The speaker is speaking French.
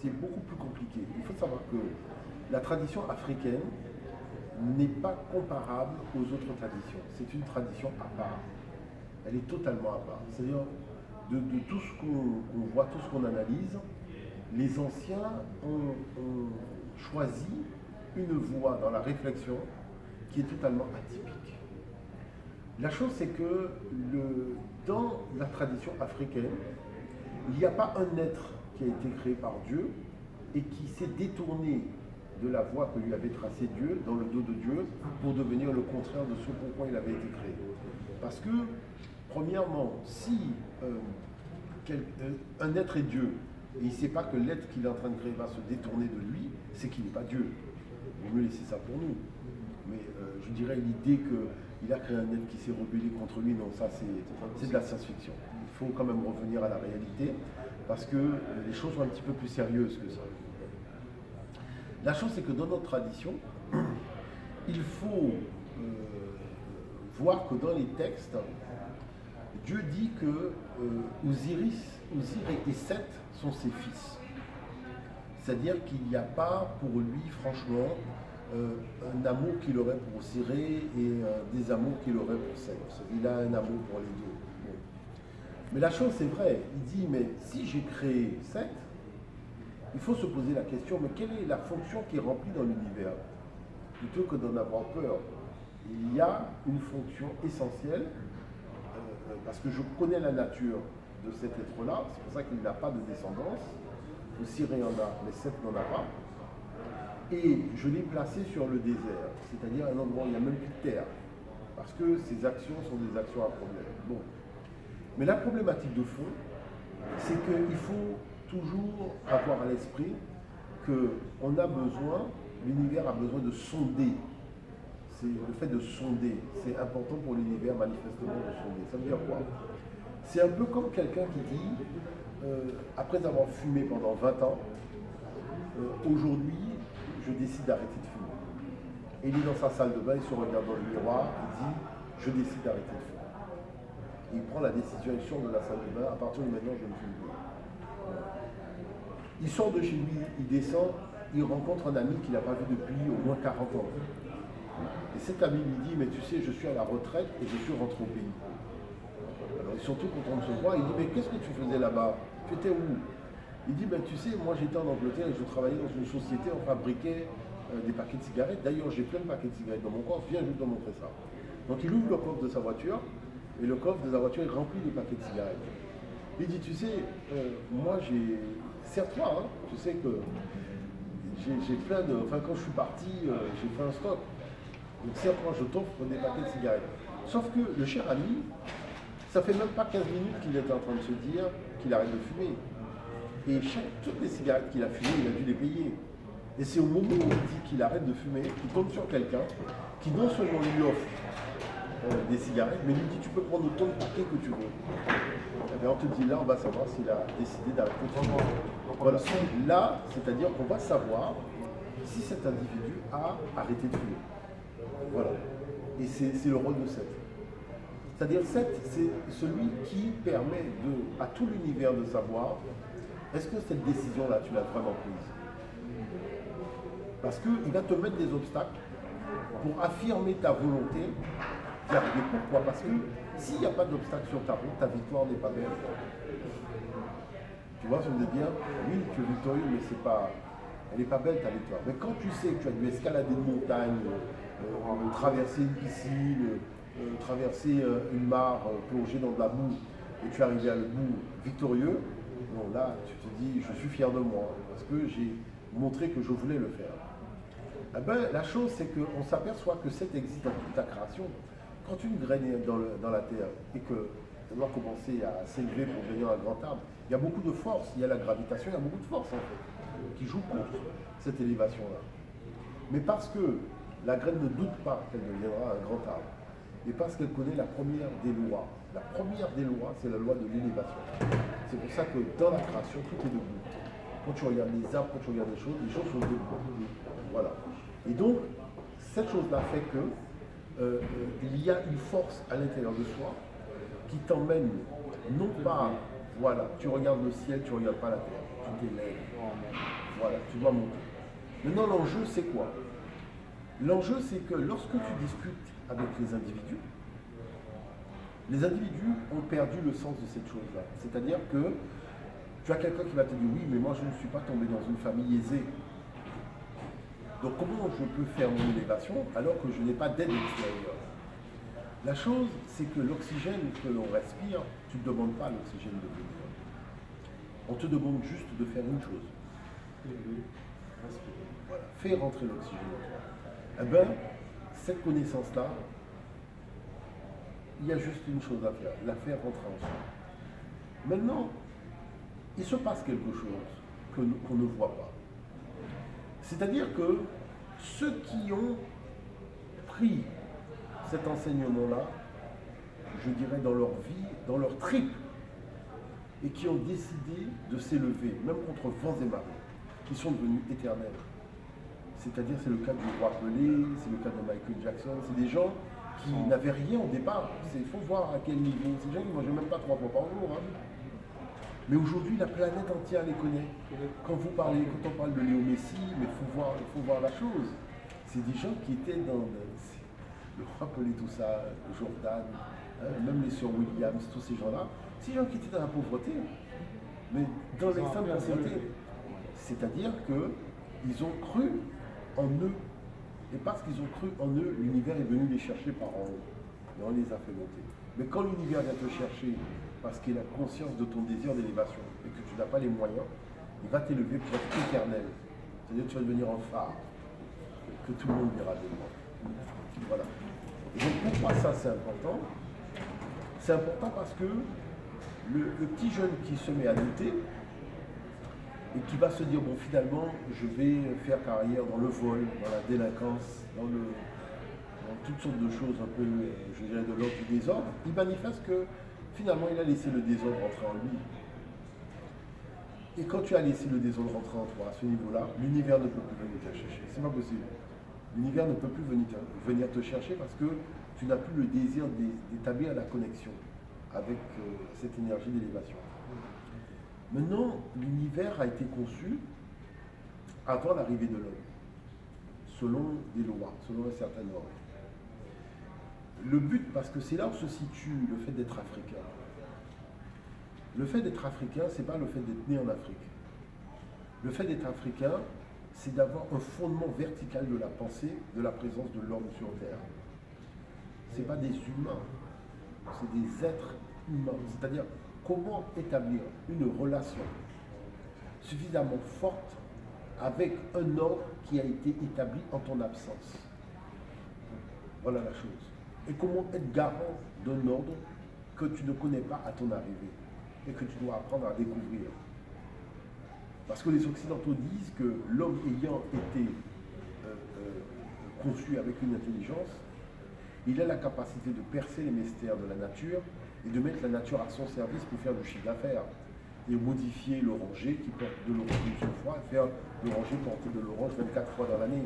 qui est beaucoup plus compliqué. Il faut savoir que la tradition africaine n'est pas comparable aux autres traditions. C'est une tradition à part. Elle est totalement à part. C'est-à-dire, de tout ce qu'on voit, tout ce qu'on analyse, les anciens ont choisi une voie dans la réflexion qui est totalement atypique. La chose, c'est que dans la tradition africaine, il n'y a pas un être qui a été créé par Dieu et qui s'est détourné de la voie que lui avait tracée Dieu, dans le dos de Dieu, pour devenir le contraire de ce pourquoi il avait été créé. Parce que, premièrement, si un être est Dieu, et il ne sait pas que l'être qu'il est en train de créer va se détourner de lui, c'est qu'il n'est pas Dieu. Il vaut mieux laisser ça pour nous. Mais je dirais l'idée qu'il a créé un être qui s'est rebellé contre lui, non, ça c'est de la science-fiction. Il faut quand même revenir à la réalité, parce que les choses sont un petit peu plus sérieuses que ça. La chose, c'est que dans notre tradition, il faut voir que dans les textes, Dieu dit que Osiris et Seth sont ses fils. C'est-à-dire qu'il n'y a pas pour lui, franchement, un amour qu'il aurait pour Osiré et des amours qu'il aurait pour Seth. Il a un amour pour les deux. Bon. Mais la chose, c'est vrai. Il dit, mais si j'ai créé Seth, il faut se poser la question, mais quelle est la fonction qui est remplie dans l'univers? Plutôt que d'en avoir peur, il y a une fonction essentielle, parce que je connais la nature de cet être-là, c'est pour ça qu'il n'a pas de descendance. Osiré en a, mais Seth n'en a pas. Et je l'ai placé sur le désert, c'est-à-dire un endroit où il n'y a même plus de terre, parce que ces actions sont des actions à problème. Bon. Mais la problématique de fond, c'est qu'il faut toujours avoir à l'esprit qu'on a besoin, l'univers a besoin de sonder. C'est le fait de sonder, c'est important pour l'univers manifestement de sonder. Ça veut dire quoi? C'est un peu comme quelqu'un qui dit, après avoir fumé pendant 20 ans, aujourd'hui, je décide d'arrêter de fumer. Et il est dans sa salle de bain, il se regarde dans le miroir, il dit, je décide d'arrêter de fumer. Il prend la décision, il sort de la salle de bain, à partir de maintenant, je ne fume plus. Il sort de chez lui, il descend, il rencontre un ami qu'il n'a pas vu depuis au moins 40 ans. Et cet ami lui dit, mais tu sais, je suis à la retraite et je suis rentré au pays. Alors ils sont tous contents de se voir, il dit, mais qu'est-ce que tu faisais là-bas? Tu étais où? Il dit, ben, tu sais, moi j'étais en Angleterre et je travaillais dans une société, on fabriquait des paquets de cigarettes. D'ailleurs, j'ai plein de paquets de cigarettes dans mon coffre, viens, je vais te montrer ça. Donc il ouvre le coffre de sa voiture, et le coffre de sa voiture est rempli de paquets de cigarettes. Il dit, tu sais, moi j'ai... Serre-toi, hein, tu sais que j'ai plein de... Enfin, quand je suis parti, j'ai fait un stock. Donc serre-toi, je t'offre des paquets de cigarettes. Sauf que le cher ami, ça fait même pas 15 minutes qu'il était en train de se dire qu'il arrête de fumer. Et toutes les cigarettes qu'il a fumées, il a dû les payer. Et c'est au moment où il dit qu'il arrête de fumer, qu'il tombe sur quelqu'un qui non seulement lui offre des cigarettes, mais lui dit tu peux prendre autant de paquets que tu veux. Et bien on te dit là, on va savoir s'il a décidé d'arrêter de fumer. Voilà. Là, c'est-à-dire qu'on va savoir si cet individu a arrêté de fumer. Voilà. Et c'est le rôle de Seth. C'est-à-dire Seth, c'est celui qui permet à tout l'univers de savoir est-ce que cette décision-là, tu l'as vraiment prise? Parce qu'il va te mettre des obstacles pour affirmer ta volonté d'y arriver. Pourquoi? Parce que s'il n'y a pas d'obstacle sur ta route, ta victoire n'est pas belle. Tu vois, ça veut dire, oui, tu es victorieux, mais c'est pas, elle n'est pas belle ta victoire. Mais quand tu sais que tu as dû escalader une montagne, traverser une piscine, traverser une mare, plonger dans de la boue, et tu es arrivé à le bout victorieux, non, là, tu te dis, je suis fier de moi, parce que j'ai montré que je voulais le faire. Eh ben, la chose, c'est qu'on s'aperçoit que cet existe dans toute la création. Quand une graine est dans la terre et qu'elle doit commencer à s'élever pour devenir un grand arbre, il y a beaucoup de force, il y a la gravitation, il y a beaucoup de force en fait, qui joue contre cette élévation-là. Mais parce que la graine ne doute pas qu'elle deviendra un grand arbre, et parce qu'elle connaît la première des lois. La première des lois, c'est la loi de l'élévation. C'est pour ça que dans la création, tout est debout. Quand tu regardes les arbres, quand tu regardes les choses sont debout. Voilà. Et donc, cette chose-là fait que il y a une force à l'intérieur de soi qui t'emmène, non pas, voilà, tu regardes le ciel, tu ne regardes pas la terre, tu t'élèves. Voilà, tu dois monter. Maintenant, l'enjeu, c'est quoi? L'enjeu, c'est que lorsque tu discutes avec les individus ont perdu le sens de cette chose-là. C'est-à-dire que tu as quelqu'un qui va te dire, oui, mais moi, je ne suis pas tombé dans une famille aisée. Donc, comment je peux faire mon élévation alors que je n'ai pas d'aide extérieure? La chose, c'est que l'oxygène que l'on respire, tu ne demandes pas l'oxygène de venir. On te demande juste de faire une chose. Voilà, fais rentrer l'oxygène en toi. Eh bien, cette connaissance-là, il y a juste une chose à faire, la faire rentrer en soi. Maintenant, il se passe quelque chose qu'on ne voit pas. C'est-à-dire que ceux qui ont pris cet enseignement-là, je dirais dans leur vie, dans leur trip, et qui ont décidé de s'élever, même contre vents et marées, qui sont devenus éternels. C'est-à-dire, c'est le cas du roi Pelé, c'est le cas de Michael Jackson, c'est des gens qui n'avaient rien au départ. Il faut voir à quel niveau. Ces gens qui ne mangeaient même pas 3 fois par jour. Hein. Mais aujourd'hui, la planète entière les connaît. Quand on parle de Léo Messi, mais il faut voir la chose. C'est des gens qui étaient dans le roi Pelé, tout ça, Jordan, même les sœurs Williams, tous ces gens-là, c'est des gens qui étaient dans la pauvreté, mais dans l'extrême pauvreté. C'est-à-dire qu'ils ont cru en eux. Et parce qu'ils ont cru en eux, l'univers est venu les chercher par en haut. Et on les a fait monter. Mais quand l'univers vient te chercher parce qu'il a conscience de ton désir d'élévation et que tu n'as pas les moyens, il va t'élever pour être éternel. C'est-à-dire que tu vas devenir un phare que tout le monde verra de moi. Voilà. Et donc pourquoi ça c'est important? C'est important parce que le petit jeune qui se met à douter et qui va se dire, bon finalement, je vais faire carrière dans le vol, dans la délinquance, dans toutes sortes de choses un peu, je dirais, de l'ordre du désordre, il manifeste que finalement il a laissé le désordre rentrer en lui. Et quand tu as laissé le désordre rentrer en toi à ce niveau-là, l'univers ne peut plus venir te chercher. C'est pas possible. L'univers ne peut plus venir te chercher parce que tu n'as plus le désir d'établir la connexion avec cette énergie d'élévation. Maintenant, l'univers a été conçu avant l'arrivée de l'homme, selon des lois, selon un certain ordre. Le but, parce que c'est là où se situe le fait d'être africain. Le fait d'être africain, ce n'est pas le fait d'être né en Afrique. Le fait d'être africain, c'est d'avoir un fondement vertical de la pensée, de la présence de l'homme sur Terre. Ce n'est pas des humains, c'est des êtres humains. C'est-à-dire, comment établir une relation suffisamment forte avec un ordre qui a été établi en ton absence. Voilà la chose. Et comment être garant d'un ordre que tu ne connais pas à ton arrivée et que tu dois apprendre à découvrir. Parce que les Occidentaux disent que l'homme ayant été conçu avec une intelligence, il a la capacité de percer les mystères de la nature et de mettre la nature à son service pour faire du chiffre d'affaires et modifier l'oranger qui porte de l'orange une seule fois et faire l'oranger porter de l'orange 24 fois dans l'année.